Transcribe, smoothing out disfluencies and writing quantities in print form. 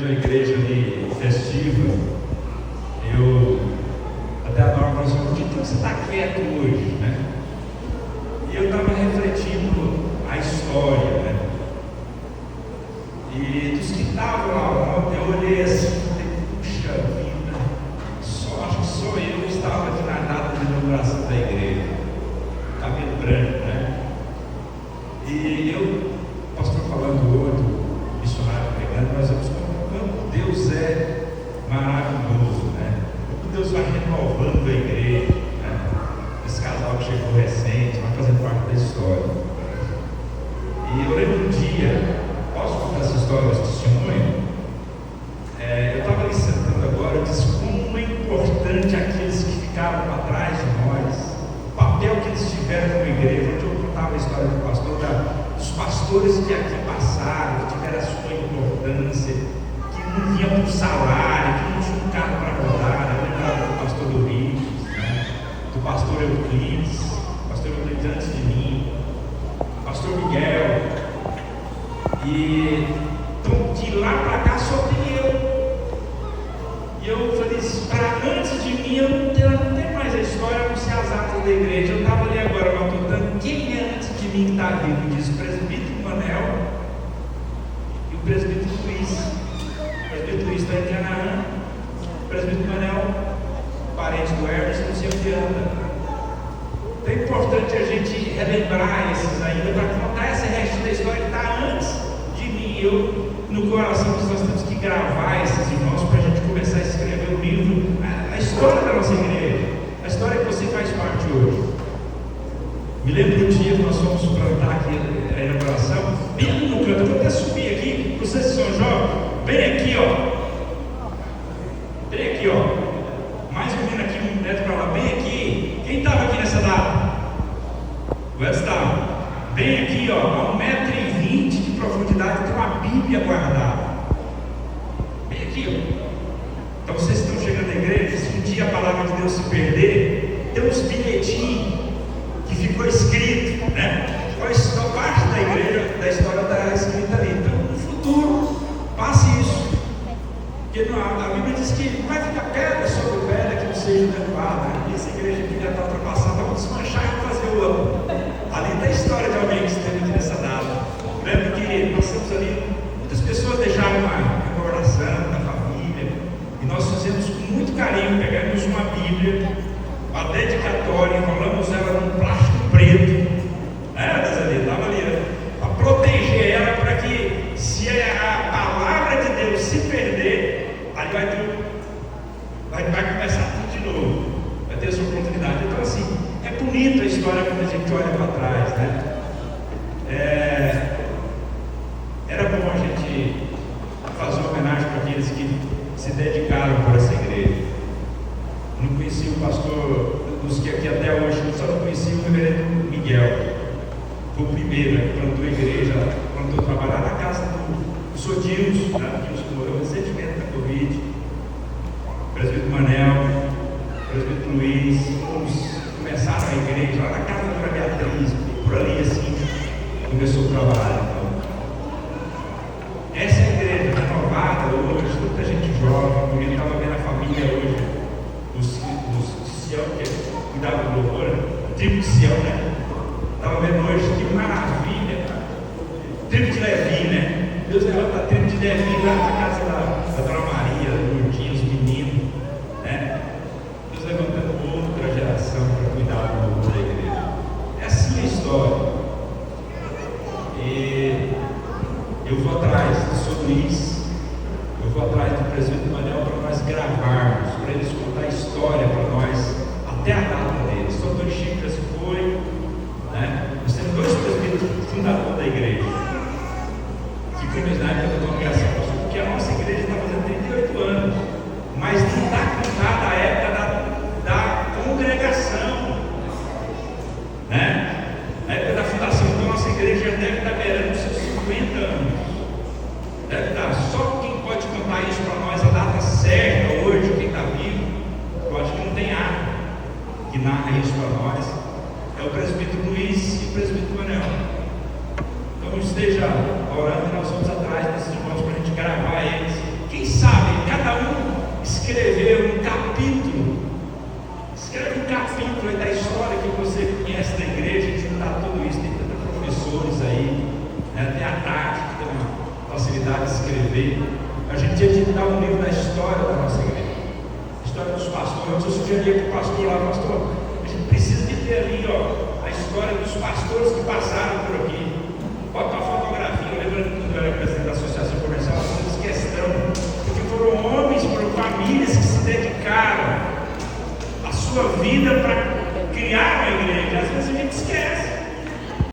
uma igreja ali festiva, até a Norma falou assim: por que você está quieto hoje, né? E eu estava refletindo a história, né? E dos que estavam lá ontem, eu olhei assim e falei: puxa vida, acho que só eu estava aqui na data de inauguração da igreja, cabelo branco, né? E o pastor falando hoje, o missionário pregando, nós vamos como Deus é maravilhoso, né? Como Deus vai renovando a igreja, né? Esse casal que chegou recente, vai fazendo parte da história. E eu lembro um dia, posso contar essa história, esse testemunho? Eu estava ali sentando agora, eu disse como é importante aqueles que ficaram para trás de nós, o papel que eles tiveram como igreja. Onde eu contava a história do pastor, dos pastores que aqui passaram, que tiveram a sua importância, que não vinham por salário, que não tinham um carro para rodar. Eu lembrava do pastor Luiz, né? Do pastor Euclides, antes de mim, pastor Miguel. E então, de lá para cá só tem eu. E eu falei assim: antes de mim eu não tenho mais a história, não sei as atas da igreja. Eu estava ali agora matutando quem é antes de mim que está vivo. Diz o presbítero Manel e o presbítero Luiz. O presbítero Luiz está em Canaã, o presbítero Manel, parente do Hermes, não sei onde anda. Então é importante a gente relembrar esses ainda, para contar esse resto da história que está antes de mim. Eu, no coração, nós temos que gravar esses irmãos para a gente começar a escrever o livro, a história da nossa igreja, a história que você faz parte hoje. Me lembro do dia que nós fomos plantar aqui a inauguração, bem no canto. Eu vou até subir aqui, vocês que são jovens, bem aqui, ó. Bem aqui, ó. Mais ou menos aqui, 1 metro para lá, bem aqui. Quem estava aqui nessa data? O Edson estava. Bem aqui, ó, a 1,20 m de profundidade, com a Bíblia guardada. Bem aqui, ó. Então vocês estão chegando na igreja, se um dia a palavra de Deus se perder, tem uns bilhetinhos que ficou escrito, né? Foi parte da igreja, da história está escrita ali. Então, no futuro, passe isso. Porque a Bíblia diz que não vai ficar pedra sobre pedra que não seja derrubada. E essa igreja aqui já está ultrapassada, vamos desmanchar e fazer o outro. Ali está a história de alguém que esteve aqui nessa data. Lembra que nós temos ali, muitas pessoas deixaram uma recordação da família, e nós fizemos com muito carinho, pegamos uma Bíblia, a dedicatória, enrolamos ela num plástico preto, né, estava ali, né, para proteger ela, para que, se a palavra de Deus se perder, aí vai começar tudo de novo, vai ter essa oportunidade. Então, assim, é bonita a história quando a gente olha para trás, né? Era bom a gente fazer uma homenagem para aqueles que se dedicaram por essa igreja. Não conheci o pastor, dos que aqui até hoje, só não conheci o reverendo Miguel. Foi o primeiro que plantou a igreja, plantou trabalhar na casa do senhor Dilson, né? Que morreu recentemente da Covid. O presbítero Manel, o presbítero Luiz, começaram a igreja lá na casa da Beatriz, por ali assim, começou o trabalho. Então, essa é a igreja renovada hoje, muita gente jovem. Eu estava vendo a família hoje, os de Sião, que cuidava do louvor, o tribo de Sião, né? Estava vendo hoje, que maravilha, tribo de Levi, né? Deus levanta a tribo de Levi lá na casa da Dona Maria, do Lourdinho, os meninos, né? Deus levantando outra geração para cuidar do louvor da igreja. É assim a história. E eu vou atrás do senhor Luiz, eu vou atrás do presbítero Manel para nós gravarmos, para eles contar a história para nós, até a data deles. O doutor Chico já se foi, né? Nós temos 2 presbíteros fundadores da igreja, que foi na época da congregação, porque a nossa igreja está fazendo 38 anos, mas não está contada a época da congregação, né? A época da fundação. Então, a nossa igreja já deve estar beirando os seus 50 anos. Deve estar. Só quem pode contar isso para nós, a data certa hoje, quem está vivo, eu acho que não tem água que narra isso para nós, é o presbítero Luiz e o presbítero Manel. Então esteja orando e nós vamos atrás desses irmãos para a gente gravar eles. Quem pastores aí, né? Tem a Tati, que tem uma facilidade de escrever. A gente tinha que dar um livro da história da nossa igreja, a história dos pastores. Eu sugeria para o pastor lá, pastor, a gente precisa de ter ali, ó, a história dos pastores que passaram por aqui. Bota uma fotografia. Eu lembro quando eu era presidente da Associação Comercial, eu fiz questão, porque foram homens, foram famílias que se dedicaram a sua vida para